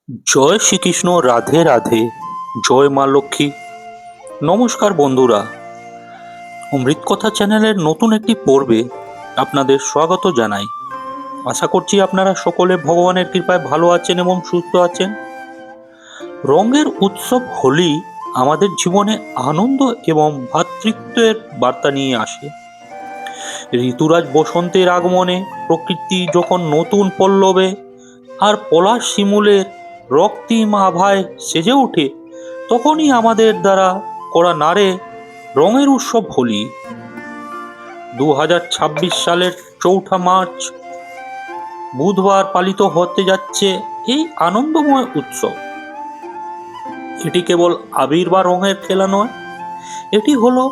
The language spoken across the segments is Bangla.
জয় শ্রীকৃষ্ণ, রাধে রাধে, জয় মা লক্ষ্মী। নমস্কার বন্ধুরা, অমৃত কথা চ্যানেলের নতুন একটি পর্বে আপনাদের স্বাগত জানাই। আশা করছি আপনারা সকলে ভগবানের কৃপায় ভালো আছেন এবং সুস্থ আছেন। রঙের উৎসব হোলি আমাদের জীবনে আনন্দ এবং ভ্রাতৃত্বের বার্তা নিয়ে আসে। ঋতুরাজ বসন্তের আগমনে প্রকৃতি যখন নতুন পল্লবে আর পলাশ শিমুলের রক্তিম আভায় সেজে ওঠে, তখনই আমাদের দ্বারা করা নাড়ে রঙের উৎসব হোলি। 2026 সালের 4 মার্চ বুধবার পালিত হতে যাচ্ছে এই আনন্দময় উৎসব। এটি কেবল আবির বা রঙের খেলা নয়, এটি হলো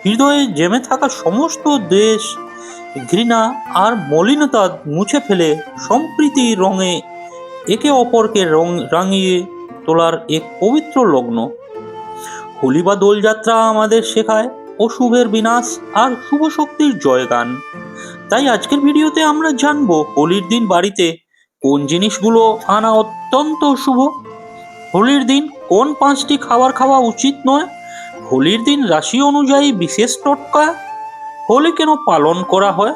হৃদয়ে জমে থাকা সমস্ত দেশ ঘৃণা আর মলিনতা মুছে ফেলে সম্প্রীতি রঙে একে অপরকে রাঙিয়ে তোলার এক পবিত্র লগ্ন। হোলি বা দোলযাত্রা আমাদের শেখায় অশুভের বিনাশ আর শুভ শক্তির জয়গান। তাই আজকের ভিডিওতে আমরা জানবো হোলির দিন বাড়িতে কোন জিনিসগুলো আনা অত্যন্ত শুভ, হোলির দিন কোন 5টি খাবার খাওয়া উচিত নয়, হোলির দিন রাশি অনুযায়ী বিশেষ টোটকা, হোলি কেন পালন করা হয়।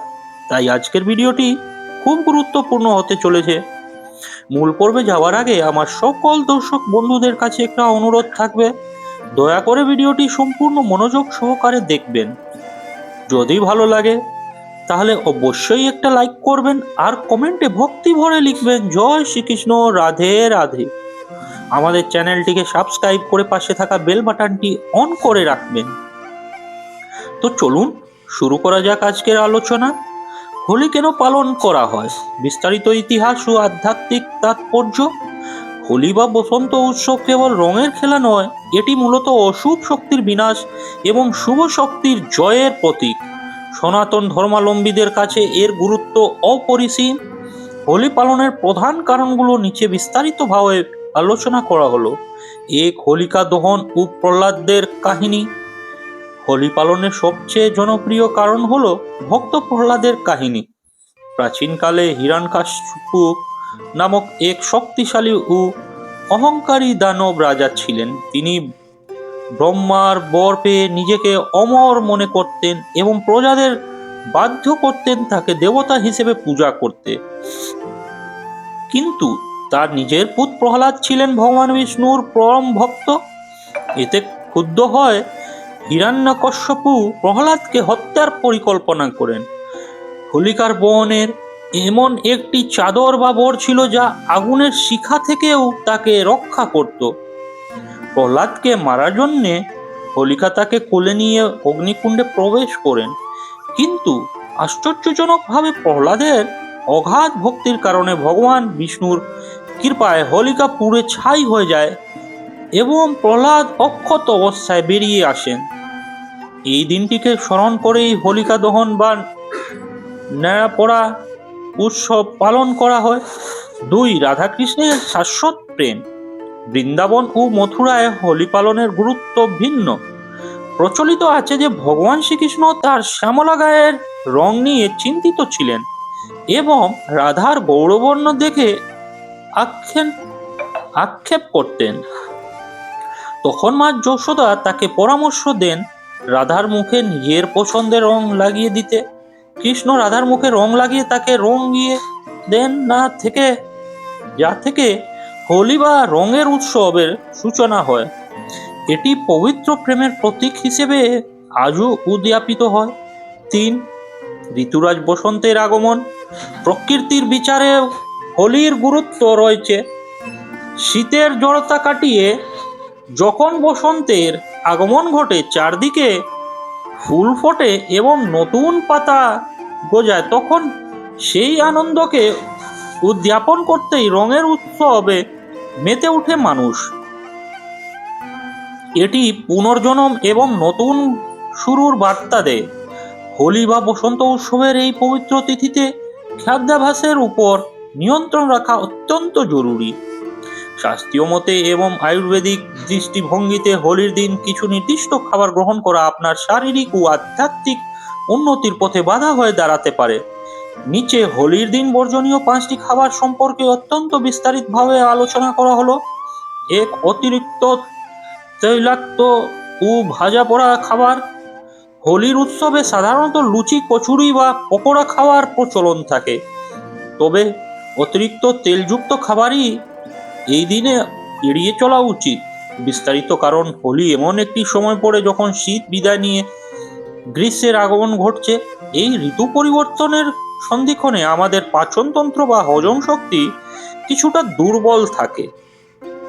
তাই আজকের ভিডিওটি খুব গুরুত্বপূর্ণ হতে চলেছে। মূল পর্বে যাওয়ার আগে আমার সকল দর্শক বন্ধুদের কাছে একটা অনুরোধ থাকবে, দয়া করে ভিডিওটি সম্পূর্ণ মনোযোগ সহকারে দেখবেন। যদি ভালো লাগে তাহলে অবশ্যই একটা লাইক করবেন আর কমেন্টে ভক্তি ভরে লিখবেন জয় শ্রীকৃষ্ণ, রাধে রাধে। আমাদের চ্যানেলটিকে সাবস্ক্রাইব করে পাশে থাকা বেল বাটনটি অন করে রাখবেন। তো চলুন শুরু করা যাক আজকের আলোচনা। হোলি কেন পালন করা হয়, বিস্তারিত ইতিহাস ও আধ্যাত্মিক তাৎপর্য। হোলি বা বসন্ত উৎসব কেবল রঙের খেলা নয়, এটি মূলত অশুভ শক্তির বিনাশ এবং শুভ শক্তির জয়ের প্রতীক। সনাতন ধর্মাবলম্বীদের কাছে এর গুরুত্ব অপরিসীম। হোলি পালনের প্রধান কারণগুলো নিচে বিস্তারিতভাবে আলোচনা করা হলো। এক, হোলিকা দহন ও প্রহ্লাদের কাহিনী। হোলি পালনের সবচেয়ে জনপ্রিয় কারণ হলো ভক্ত প্রহ্লাদের কাহিনী। প্রাচীনকালে হিরণ্যকশিপু নামক এক শক্তিশালী ও অহংকারী দানব রাজা ছিলেন। তিনি ব্রহ্মার বর পেয়ে নিজেকে অমর মনে করতেন এবং প্রজাদের বাধ্য করতেন তাকে দেবতা হিসেবে পূজা করতে। কিন্তু তার নিজের পুত্র প্রহ্লাদ ছিলেন ভগবান বিষ্ণুর পরম ভক্ত। এতে ক্ষুব্ধ হয় হিরণ্যকশিপু প্রহ্লাদকে হত্যার পরিকল্পনা করেন। হোলিকার বহনের এমন একটি চাদর বা বর ছিল যা আগুনের শিখা থেকেও তাকে রক্ষা করত। প্রহ্লাদকে মারার জন্যে হোলিকা তাকে কোলে নিয়ে অগ্নিকুণ্ডে প্রবেশ করেন, কিন্তু আশ্চর্যজনকভাবে প্রহ্লাদের অগাধ ভক্তির কারণে ভগবান বিষ্ণুর কৃপায় হোলিকা পুড়ে ছাই হয়ে যায় এবং প্রহ্লাদ অক্ষত অবস্থায় বেরিয়ে আসেন। এই দিনটিকে স্মরণ করেই হোলিকা দহন বা নেড়াপড়া উৎসব পালন করা হয়। 2, রাধাকৃষ্ণের শাশ্বত প্রেম। বৃন্দাবন ও মথুরায় হোলি পালনের গুরুত্ব ভিন্ন। প্রচলিত আছে যে ভগবান শ্রীকৃষ্ণ তার শ্যামলা গায়ের রং নিয়ে চিন্তিত ছিলেন এবং রাধার গৌরবর্ণ দেখে আক্ষেপ করতেন। তখন মা যশোদা তাকে পরামর্শ দেন রাধার মুখে নিজের পছন্দের রং লাগিয়ে দিতে। কৃষ্ণ রাধার মুখে রং লাগিয়ে তাকে রঙিয়ে দেন না থেকে, যা থেকে হোলি বা রঙের উৎসবের সূচনা হয়। এটি পবিত্র প্রেমের প্রতীক হিসেবে আজও উদযাপিত হয়। 3, ঋতুরাজ বসন্তের আগমন। প্রকৃতির বিচারেও হোলির গুরুত্ব রয়েছে। শীতের জড়তা কাটিয়ে যখন বসন্তের আগমন ঘটে, চারদিকে ফুল ফোটে এবং নতুন পাতা গজায়, তখন সেই আনন্দকে উদযাপন করতেই রঙের উৎসবে মেতে ওঠে মানুষ। এটি পুনর্জন্ম এবং নতুন শুরুর বার্তা দেয়। হোলি বা বসন্ত উৎসবের এই পবিত্র তিথিতে খাদ্যাভ্যাসের উপর নিয়ন্ত্রণ রাখা অত্যন্ত জরুরি। শাস্ত্রীয় মতে এবং আয়ুর্বেদিক দৃষ্টিভঙ্গিতে হোলির দিন কিছু নির্দিষ্ট খাবার গ্রহণ করা আপনার শারীরিক ও আধ্যাত্মিক উন্নতির পথে বাধা হয়ে দাঁড়াতে পারে। নিচে হোলির দিন বর্জনীয় 5টি খাবার সম্পর্কে অত্যন্ত বিস্তারিতভাবে আলোচনা করা হলো। এক, অতিরিক্ত তৈলাক্ত ও ভাজা পোড়া খাবার। হোলির উৎসবে সাধারণত লুচি, কচুরি বা পকোড়া খাওয়ার প্রচলন থাকে, তবে অতিরিক্ত তেলযুক্ত খাবারই এই দিনে এড়িয়ে চলা উচিত। বিস্তারিত কারণ, হোলি এমন একটি সময় পড়ে যখন শীত বিদায় নিয়ে গ্রীষ্মের আগমন ঘটছে। এই ঋতু পরিবর্তনের সন্ধিক্ষণে আমাদের পাচনতন্ত্র বা হজম শক্তি কিছুটা দুর্বল থাকে।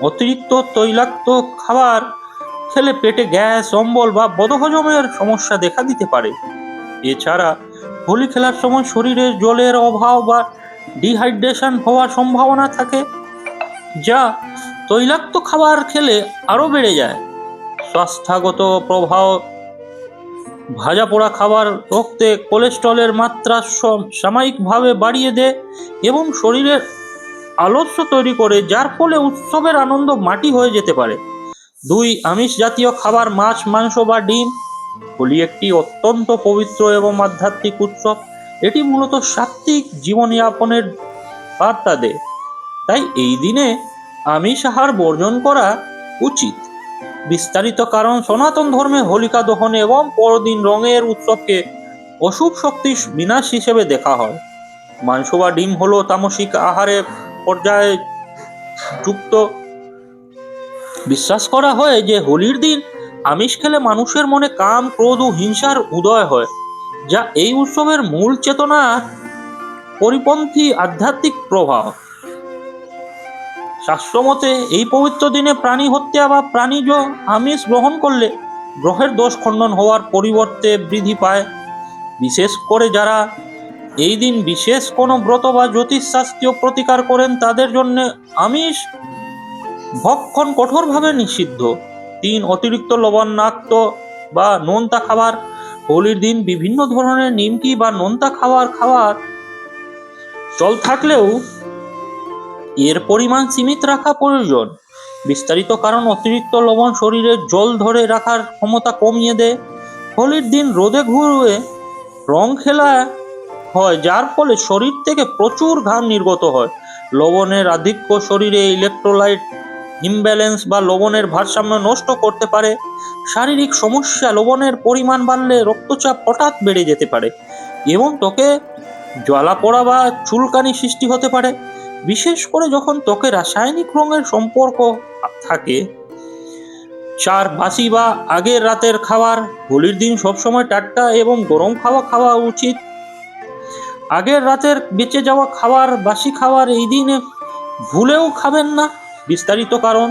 অতিরিক্ত তৈলাক্ত খাবার খেলে পেটে গ্যাস, অম্বল বা বদহজমের সমস্যা দেখা দিতে পারে। এছাড়া হোলি খেলার সময় শরীরে জলের অভাব বা ডিহাইড্রেশন হওয়ার সম্ভাবনা থাকে, যা তৈলাক্ত খাবার খেলে আরো বেড়ে যায়। স্বাস্থ্যগত প্রভাব, ভাজা পোড়া খাবার রক্তে কোলেস্টেরলের মাত্রা সাময়িকভাবে বাড়িয়ে দেয় এবং শরীরের আলস্য তৈরি করে, যার ফলে উৎসবের আনন্দ মাটি হয়ে যেতে পারে। 2, আমিষ জাতীয় খাবার, মাছ, মাংস বা ডিম। হোলি একটি অত্যন্ত পবিত্র এবং আধ্যাত্মিক উৎসব। এটি মূলত সাত্ত্বিক জীবনযাপনের বার্তা দেয়, তাই এই দিনে আমিষ আহার বর্জন করা উচিত। বিস্তারিত কারণ, সনাতন ধর্মে হোলিকা দহন এবং পরদিন রঙের উৎসবকে অশুভ শক্তির বিনাশ হিসেবে দেখা হয়। মাংস বা ডিম হলো তামসিক আহারে পর্যায়ে যুক্ত। বিশ্বাস করা হয় যে হোলির দিন আমিষ খেলে মানুষের মনে কাম, ক্রোধ ও হিংসার উদয় হয়, যা এই উৎসবের মূল চেতনার পরিপন্থী আধ্যাত্মিক প্রভাব। শাস্ত্রমতে এই পবিত্র দিনে প্রাণী হত্যা বা প্রাণীজ আমিষ গ্রহণ করলে গ্রহের দোষ খণ্ডন হওয়ার পরিবর্তে বৃদ্ধি পায়। বিশেষ করে যারা এই দিন বিশেষ কোনো ব্রত বা জ্যোতিষশাস্ত্রীয় প্রতিকার করেন, তাদের জন্য আমিষ ভক্ষণ কঠোরভাবে নিষিদ্ধ। 3, অতিরিক্ত লবণাক্ত বা নোনতা খাবার। হোলির দিন বিভিন্ন ধরনের নিমকি বা নোনতা খাবার চল থাকলেও এর পরিমাণ সীমিত রাখা প্রয়োজন। বিস্তারিত কারণ, অতিরিক্ত লবণ শরীরে জল ধরে রাখার ক্ষমতা কমিয়ে দেয়। হোলির দিন রোদে ঘুরে রং খেলা হয়, যার ফলে শরীর থেকে প্রচুর ঘাম নির্গত হয়। লবণের আধিক্য শরীরে ইলেকট্রোলাইট ইমব্যালেন্স বা লবণের ভারসাম্য নষ্ট করতে পারে। শারীরিক সমস্যা, লবণের পরিমাণ বাড়লে রক্তচাপ হঠাৎ বেড়ে যেতে পারে এবং ত্বকে জ্বালা পোড়া বা চুলকানি সৃষ্টি হতে পারে, বিশেষ করে যখন ত্বকে রাসায়নিক রঙের সম্পর্ক থাকে। 4, বাসি বা আগের রাতের খাবার। হোলির দিন সবসময় টাটকা এবং গরম খাওয়া উচিত। আগের রাতের বেঁচে যাওয়া খাবার, বাসি খাবার এই দিনে ভুলেও খাবেন না। বিস্তারিত কারণ,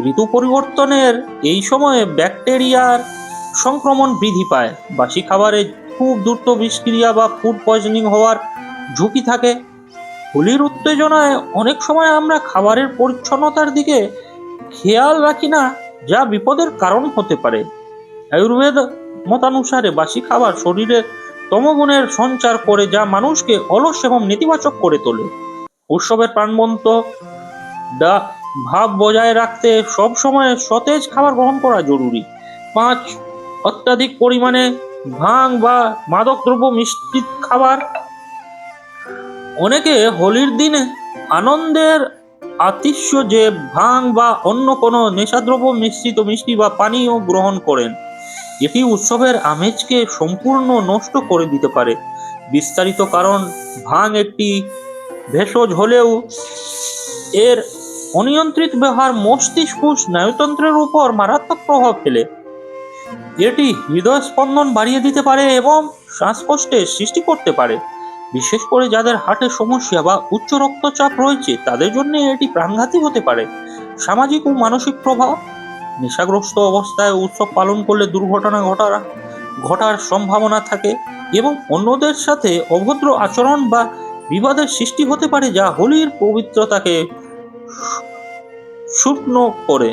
ঋতু পরিবর্তনের এই সময়ে ব্যাকটেরিয়ার সংক্রমণ বৃদ্ধি পায়। বাসি খাবারে খুব দ্রুত বিষক্রিয়া বা ফুড পয়জনিং হওয়ার ঝুঁকি থাকে। হোলির উত্তেজনায় অনেক সময় আমরা খাবারের পরিচ্ছন্নতার দিকে খেয়াল রাখি না, যা বিপদের কারণ হতে পারে। আয়ুর্বেদ মতানুসারে বাসি খাবার শরীরে তমগুণের সঞ্চার করে, যা মানুষকে অলস এবং নেতিবাচক করে তোলে। উৎসবের প্রাণবন্ত ভাব বজায় রাখতে সব সময় সতেজ খাবার গ্রহণ করা জরুরি। 5, অত্যাধিক পরিমাণে ভাং বা মাদক দ্রব্য মিশ্রিত খাবার। অনেকে হোলির দিনে আনন্দের আতিশ্য যে ভাং বা অন্য কোনো নেশাদ্রব্য মিশ্রিত মিষ্টি বা পানীয় গ্রহণ করেন, এটি উৎসবের আমেজকে সম্পূর্ণ নষ্ট করে দিতে পারে। বিস্তারিত কারণ, ভাং একটি ভেষজ হলেও এর অনিয়ন্ত্রিত ব্যবহার মস্তিষ্ক স্নায়ুতন্ত্রের উপর মারাত্মক প্রভাব ফেলে। এটি হৃদয় স্পন্দন বাড়িয়ে দিতে পারে এবং শ্বাসকষ্টের সৃষ্টি করতে পারে। বিশেষ করে যাদের হার্টের সমস্যা বা উচ্চ রক্তচাপ রয়েছে, তাদের জন্য এটি প্রাণঘাতী হতে পারে। সামাজিক ও মানসিক প্রভাব, নেশাগ্রস্ত অবস্থায় উৎসব পালন করলে দুর্ঘটনা ঘটার সম্ভাবনা থাকে এবং অন্যদের সাথে অভদ্র আচরণ বা বিবাদের সৃষ্টি হতে পারে, যা হোলির পবিত্রতাকে শূন্য করে।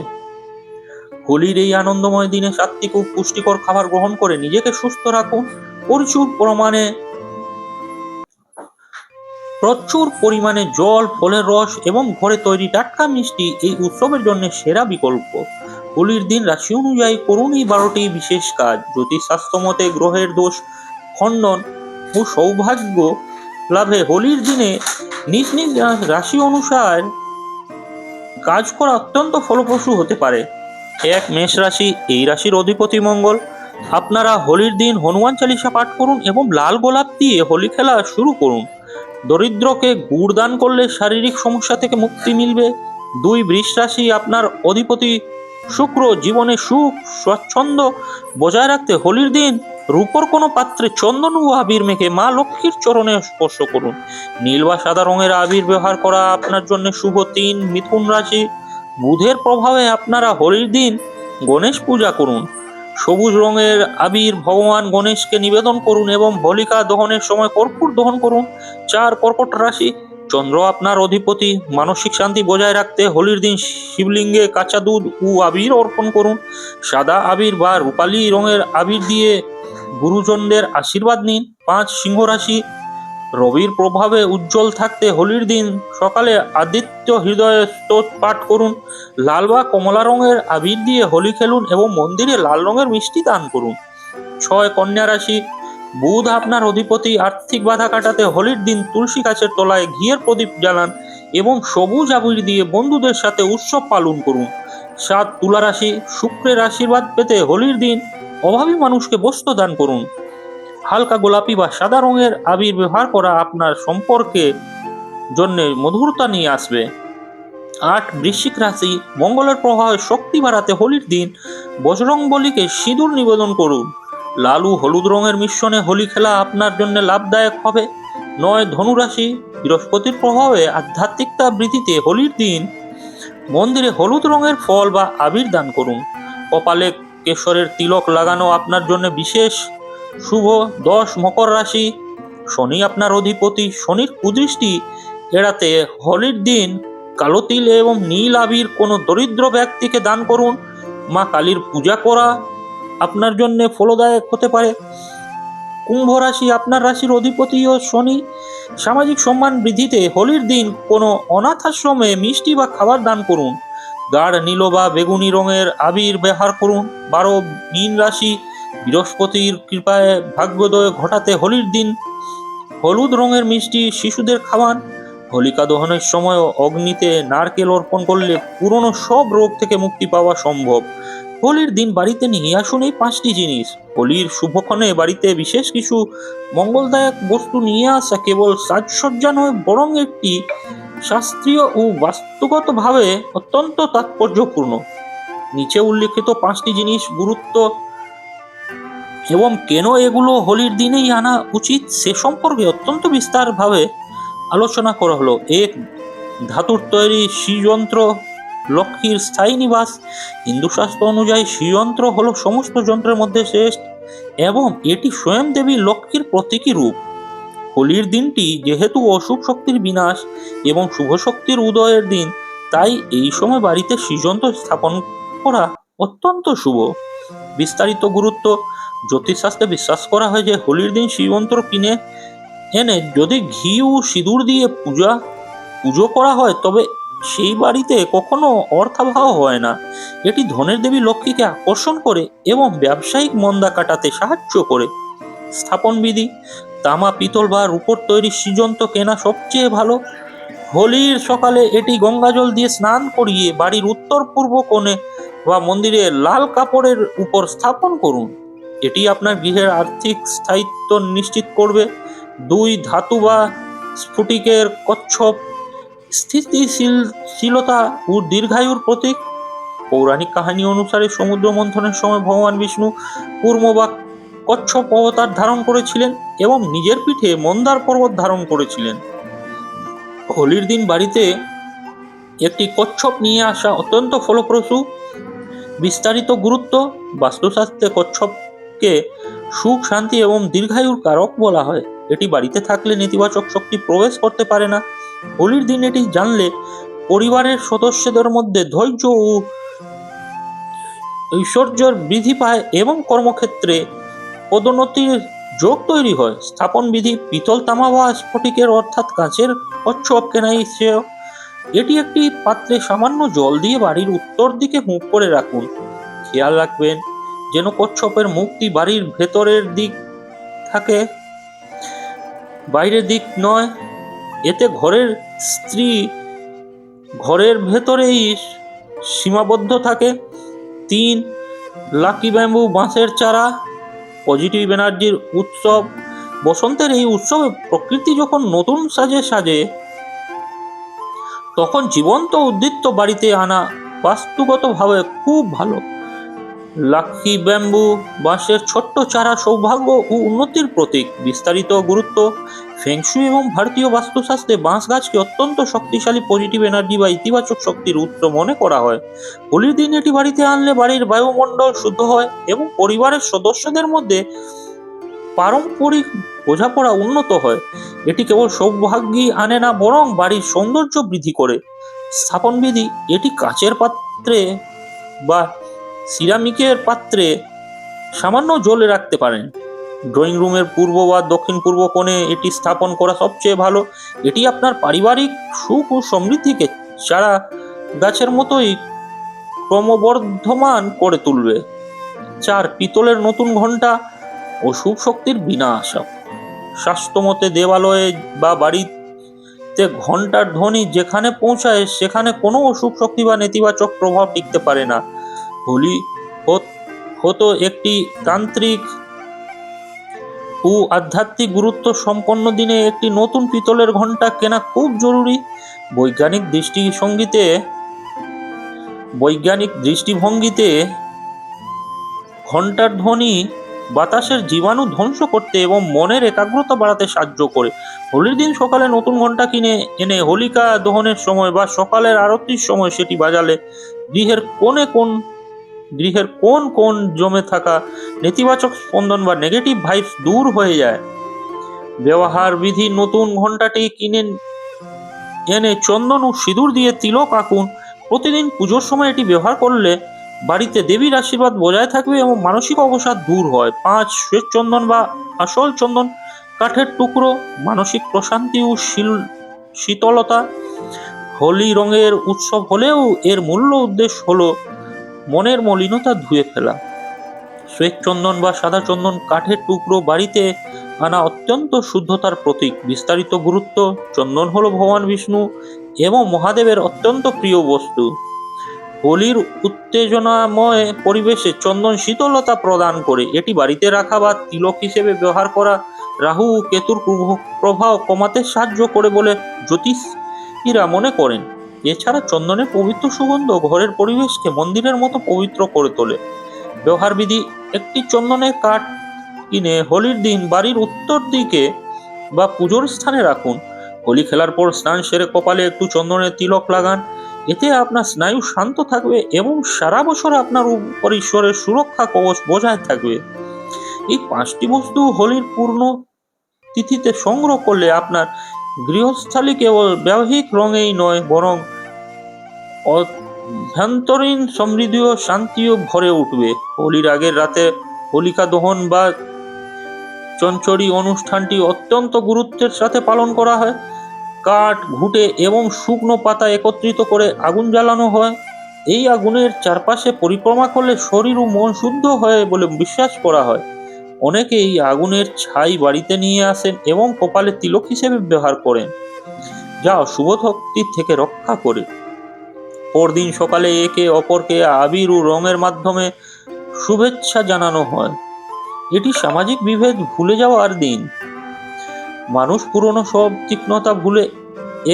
হোলির এই আনন্দময় দিনে সাত্ত্বিক ও পুষ্টিকর খাবার গ্রহণ করে নিজেকে সুস্থ রাখুন। প্রচুর পরিমাণে জল, ফলের রস এবং ঘরে তৈরি টাটকা মিষ্টি এই উৎসবের জন্য সেরা বিকল্প। হোলির দিন রাশি অনুযায়ী করুন এই 12টি বিশেষ কাজ। জ্যোতিষশাস্ত্র মতে গ্রহের দোষ খণ্ডন ও সৌভাগ্য লাভে হোলির দিনে নিজ নিজ রাশি অনুসারে কাজ করা অত্যন্ত ফলপ্রসূ হতে পারে। এক, মেষ রাশি। এই রাশির অধিপতি মঙ্গল। আপনারা হোলির দিন হনুমান চালিসা পাঠ করুন এবং লাল গোলাপ দিয়ে হোলি খেলা শুরু করুন। দরিদ্রকে গুড় দান করলে শারীরিক সমস্যা থেকে মুক্তি মিলবে। 2, বৃষ রাশি। আপনার অধিপতি শুক্র। জীবনে সুখ স্বচ্ছন্দ বজায় রাখতে হোলির দিন রূপোর কোনো পাত্রে চন্দন ও আবির মেখে মা লক্ষ্মীর চরণে স্পর্শ করুন। নীল বা সাদা রঙের আবির ব্যবহার করা আপনার জন্য শুভ। 3, মিথুন রাশি। বুধের প্রভাবে আপনারা হোলির দিন গণেশ পূজা করুন। সবুজ রঙের আবির ভগবান গণেশকে নিবেদন করুন এবং হোলিকা দহনের সময় কর্পূর দহন করুন। 4, কর্কট রাশি। চন্দ্র আপনার অধিপতি। মানসিক শান্তি বজায় রাখতে হোলির দিন শিবলিঙ্গে কাঁচা দুধ ও আবির অর্পণ করুন। সাদা আবির বা রূপালী রঙের আবির দিয়ে গুরুজনদের আশীর্বাদ নিন। 5, সিংহ রাশি। রবির প্রভাবে উজ্জ্বল থাকতে হোলির দিন সকালে আদিত্য হৃদয় স্তোত্র পাঠ করুন। লাল বা কমলা রঙের আবির দিয়ে হোলি খেলুন এবং মন্দিরে লাল রঙের মিষ্টি দান করুন। 6, কন্যা রাশি। বুধ আপনার অধিপতি। আর্থিক বাধা কাটাতে হোলির দিন তুলসী গাছের তলায় ঘিয়ের প্রদীপ জ্বালান এবং সবুজ আবির দিয়ে বন্ধুদের সাথে উৎসব পালন করুন। 7, তুলা রাশি। শুক্রের আশীর্বাদ পেতে হোলির দিন অভাবী মানুষকে বস্ত্র দান করুন। হালকা গোলাপি বা সাদা রঙের আবির ব্যবহার করা আপনার সম্পর্কে জন্য মধুরতা নিয়ে আসবে। 8, বৃশ্চিক রাশি। মঙ্গলের প্রভাবে শক্তি বাড়াতে হোলির দিন বজরংবলীকে সিঁদুর নিবেদন করুন। লাল ও হলুদ রঙের মিশ্রণে হোলি খেলা আপনার জন্য লাভদায়ক হবে। 9, ধনু রাশি। বৃহস্পতির প্রভাবে আধ্যাত্মিকতা বৃদ্ধিতে হোলির দিন মন্দিরে হলুদ রঙের ফল বা আবির দান করুন। কপালে কেশরের তিলক লাগানো আপনার জন্য বিশেষ শুভ। 10, মকর রাশি। শনি আপনার অধিপতি। শনির কুদৃষ্টি এড়াতে হোলির দিন কালো তিল এবং নীল আবির কোনো দরিদ্র ব্যক্তিকে দান করুন। মা কালীর পূজা করা আপনার জন্য ফলদায়ক হতে পারে। কুম্ভ রাশি। আপনার রাশির অধিপতি ও শনি। সামাজিক সম্মান বৃদ্ধিতে হোলির দিন কোনো অনাথ আশ্রমে মিষ্টি বা খাবার দান করুন। গাঢ় নীল বা বেগুনি রঙের আবির ব্যবহার করুন। 12, মীন রাশি। বৃহস্পতির কৃপায় ভাগ্যোদয় ঘটাতে হোলির দিন হলুদ রঙের মিষ্টি শিশুদের খাওয়ান। হোলিকা দহনের সময় অগ্নিতে নারকেল অর্পণ করলে পুরনো সব রোগ থেকে মুক্তি পাওয়া সম্ভব। হোলির দিন বাড়িতে নিয়ে আসুন এই 5টি জিনিস। হোলির শুভক্ষণে বাড়িতে বিশেষ কিছু মঙ্গলদায়ক বস্তু নিয়ে আসা কেবল সাজসজ্জা নয়, বরং একটি শাস্ত্রীয় ও বাস্তুগতভাবে অত্যন্ত তাৎপর্যপূর্ণ। নিচে উল্লেখিত 5টি জিনিস গুরুত্ব এবং কেন এগুলো হোলির দিনেই আনা উচিত সে সম্পর্কে অত্যন্ত বিস্তারভাবে আলোচনা করা হলো। 1, ধাতুর তৈরি শ্রীযন্ত্র লক্ষ্মীর স্থায়ী নিবাস। হিন্দু শাস্ত্র অনুযায়ী শ্রীযন্ত্র হলো সমস্ত যন্ত্রের মধ্যে শ্রেষ্ঠ এবং এটি স্বয়ং দেবী লক্ষ্মীর প্রতীকী রূপ। হোলির দিনটি যেহেতু অশুভ শক্তির বিনাশ এবং শুভ শক্তির উদয়ের দিন, তাই এই সময় বাড়িতে শ্রীযন্ত্র স্থাপন করা অত্যন্ত শুভ। বিস্তারিত গুরুত্ব। জ্যোতিষশাস্ত্রে বিশ্বাস করা হয় যে হোলির দিন শ্রীযন্ত্র কিনে এনে যদি ঘি ও সিঁদুর দিয়ে পুজো করা হয় তবে সেই বাড়িতে কখনো অর্থাভাব হয় না। এটি ধনের দেবী লক্ষ্মীকে আকর্ষণ করে এবং ব্যবসায়িক মন্দা কাটাতে সাহায্য করে। স্থাপন বিধি। তামা, পিতল বা রূপোর তৈরি শ্রীযন্ত্র কেনা সবচেয়ে ভালো। হোলির সকালে এটি গঙ্গাজল দিয়ে স্নান করিয়ে বাড়ির উত্তর পূর্ব কোণে বা মন্দিরে লাল কাপড়ের উপর স্থাপন করুন। এটি আপনার গৃহের আর্থিক স্থায়িত্ব নিশ্চিত করবে। 2, ধাতু বা স্ফটিকের কচ্ছপ। স্থিতিশীলতা ও দীর্ঘায়ুর প্রতীক। পৌরাণিক কাহিনী অনুসারে সমুদ্র মন্থনের সময় ভগবান বিষ্ণু কূর্ম বা কচ্ছপ অবতার ধারণ করেছিলেন এবং নিজের পিঠে মন্দার পর্বত ধারণ করেছিলেন। হোলির দিন বাড়িতে একটি কচ্ছপ নিয়ে আসা অত্যন্ত ফলপ্রসূ। বিস্তারিত গুরুত্ব। বাস্তুশাস্ত্রে কচ্ছপকে সুখ, শান্তি এবং দীর্ঘায়ুর কারক বলা হয়। এটি বাড়িতে থাকলে নেতিবাচক শক্তি প্রবেশ করতে পারে না। হোলির দিন এটি জানলে পরিবারের সদস্যদের মধ্যে ধৈর্য ও ঐশ্বর্যের বৃদ্ধি পায় এবং কর্মক্ষেত্রে পদোন্নতির যোগ তৈরি হয়। স্থাপন বিধি। পিতল, তামা বা স্ফটিকের অর্থাৎ কাঁচের কচ্ছপ কেনা শ্রেয়। এটি একটি পাত্রে সামান্য জল দিয়ে বাড়ির উত্তর দিকে মুখ করে রাখুন। খেয়াল রাখবেন যেন কচ্ছপের মুখটি বাড়ির ভেতরের দিক থাকে। বাইরের দিক নয়। এতে ঘরের স্ত্রী ঘরের ভেতরেই সীমাবদ্ধ থাকে। 3. লাকি ব্যাম্বু বাঁশের চারা, পজিটিভ এনার্জির উৎসব। বসন্তের এই উৎসবে প্রকৃতি যখন নতুন সাজে সাজে, তখন জীবন্ত উদ্ভিদ বাড়িতে আনা বাস্তুগতভাবে খুব ভালো। লাকি ব্যাম্বু বাঁশের ছোট্ট চারা সৌভাগ্য ও উন্নতির প্রতীক। বিস্তারিত গুরুত্ব। ফেংশুই এবং ভারতীয় বাস্তুশাস্ত্রে বাঁশ গাছকে অত্যন্ত শক্তিশালী পজিটিভ এনার্জি বা ইতিবাচক শক্তির উৎস মনে করা হয়। হোলির দিন এটি বাড়িতে আনলে বাড়ির বায়ুমণ্ডল শুদ্ধ হয় এবং পরিবারের সদস্যদের মধ্যে পারস্পরিক বোঝাপড়া উন্নত হয়। এটি কেবল সৌভাগ্যই আনে না, বরং বাড়ির সৌন্দর্য বৃদ্ধি করে। স্থাপন বিধি। এটি কাচের পাত্রে বা সিরামিকের পাত্রে সামান্য জলে রাখতে পারেন। ড্রয়িং রুমের পূর্ব বা দক্ষিণ পূর্ব কোণে এটি স্থাপন করা সবচেয়ে ভালো। এটি আপনার পারিবারিক সুখ ও সমৃদ্ধিকে চারা গাছের মতোই ক্রমবর্ধমান করে তুলবে। 4. পিতলের নতুন ঘণ্টা, অশুভ শক্তির বিনাশক। স্বাস্থ্যমতে দেবালয়ে বা বাড়িতে ঘণ্টার ধ্বনি যেখানে পৌঁছায় সেখানে কোনো অশুভ শক্তি বা নেতিবাচক প্রভাব টিকতে পারে না। হোলি হতো একটি তান্ত্রিক ও আধ্যাত্মিক গুরুত্ব সম্পন্ন দিনে একটি নতুন পিতলের ঘণ্টা কেনা খুব জরুরি। বৈজ্ঞানিক দৃষ্টিভঙ্গিতে ঘণ্টার ধ্বনি বাতাসের জীবাণু ধ্বংস করতে এবং মনের একাগ্রতা বাড়াতে সাহায্য করে। হোলির দিন সকালে নতুন ঘণ্টা কিনে এনে হোলিকা দহনের সময় বা সকালের আরতির সময় সেটি বাজালে গৃহের কোন জমে থাকা নেতিবাচক স্পন্দন বা নেগেটিভ ভাইবস দূর হয়ে যায়। ব্যবহার বিধি। নতুন ঘণ্টাটি কিনে এনে চন্দন ও সিঁদুর দিয়ে তিলক আঁকুন। প্রতিদিন পুজোর সময় এটি ব্যবহার করলে বাড়িতে দেবীর আশীর্বাদ বজায় থাকবে এবং মানসিক অবসাদ দূর হয়। 5. শ্বেত চন্দন বা আসল চন্দন, কাঠের টুকরো, মানসিক প্রশান্তি ও শীতলতা। হোলি রঙের উৎসব হলেও এর মূল উদ্দেশ্য হলো মনের মলিনতা ধুয়ে ফেলা। শ্বেত চন্দন বা সাদা চন্দন, কাঠের টুকরো বাড়িতে আনা অত্যন্ত শুদ্ধতার প্রতীক। বিস্তারিত গুরুত্ব। চন্দন হলো ভগবান বিষ্ণু এবং মহাদেবের অত্যন্ত প্রিয় বস্তু। হোলির উত্তেজনাময় পরিবেশে চন্দন শীতলতা প্রদান করে। এটি বাড়িতে রাখা বা তিলক হিসেবে ব্যবহার করা রাহু ও কেতুর প্রভাব কমাতে সাহায্য করে বলে জ্যোতিষীরা মনে করেন। এছাড়া চন্দনের পবিত্র সুগন্ধ ঘরের পরিবেশকে মন্দিরের মতো পবিত্র করে তোলে। ব্যবহার বিধি। একটি চন্দনের কাঠ কিনে হোলির দিন বাড়ির উত্তর দিকে বা পুজোর স্থানে রাখুন। হোলি খেলার পর স্নান সেরে কপালে একটু চন্দনের তিলক লাগান। এতে আপনার স্নায়ু শান্ত থাকবে এবং সারা বছর আপনার উপর ঈশ্বরের সুরক্ষা কবচ বজায় থাকবে। এই 5টি বস্তু হোলির পূর্ণ তিথিতে সংগ্রহ করলে আপনার গৃহস্থালী কেবল ব্যবহারিক রঙেই নয়, বরং অভ্যন্তরীণ সমৃদ্ধি ও শান্তিও ভরে উঠবে। হোলির আগের রাতে হোলিকা দহন বা চঞ্চড়ি অনুষ্ঠানটি অত্যন্ত গুরুত্বের সাথে পালন করা হয়। কাঠ, ঘুঁটে এবং শুকনো পাতা একত্রিত করে আগুন জ্বালানো হয়। এই আগুনের চারপাশে পরিক্রমা করলে শরীর ও মন শুদ্ধ হয় বলে বিশ্বাস করা হয়। অনেকে এই আগুনের ছাই বাড়িতে নিয়ে আসেন এবং কপালে তিলক হিসেবে ব্যবহার করেন, যা অশুভ শক্তি থেকে রক্ষা করে। পরদিন সকালে একে অপরকে আবির ও রঙের মাধ্যমে শুভেচ্ছা জানানো হয়। এটি সামাজিক বিভেদ ভুলে যাওয়ার দিন। মানুষ পুরনো সব তীক্ষ্ণতা ভুলে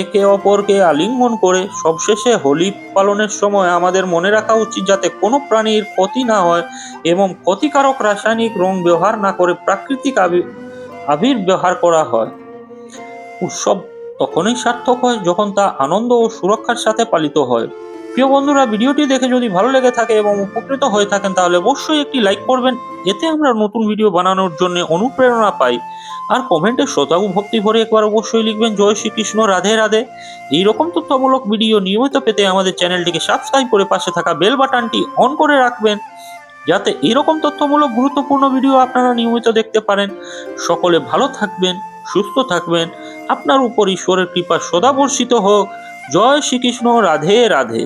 একে অপরকে আলিঙ্গন করে। সবশেষে হোলি পালনের সময় আমাদের মনে রাখা উচিত যাতে কোনো প্রাণীর ক্ষতি না হয় এবং ক্ষতিকারক রাসায়নিক রং ব্যবহার না করে প্রাকৃতিক আবির ব্যবহার করা হয়। উৎসব তখনই সার্থক হয় যখন তা আনন্দ ও সুরক্ষার সাথে পালিত হয়। প্রিয় বন্ধুরা, ভিডিওটি দেখে যদি ভালো লেগে থাকে এবং উপকৃত হয়ে থাকেন তাহলে অবশ্যই একটি লাইক করবেন। এতে আমরা নতুন ভিডিও বানানোর জন্য অনুপ্রেরণা পাই। আর কমেন্টে শ্রদ্ধা ও ভক্তি ভরে একবার অবশ্যই লিখবেন জয় শ্রীকৃষ্ণ, রাধে রাধে। এইরকম তথ্যমূলক ভিডিও নিয়মিত পেতে আমাদের চ্যানেলটিকে সাবস্ক্রাইব করে পাশে থাকা বেল বাটনটি অন করে রাখবেন, যাতে এরকম তথ্যমূলক গুরুত্বপূর্ণ ভিডিও আপনারা নিয়মিত দেখতে পারেন। সকলে ভালো থাকবেন, সুস্থ থাকবেন। আপনার উপর ঈশ্বরের কৃপা সদা বর্ষিত হোক। জয় শ্রীকৃষ্ণ, রাধে রাধে।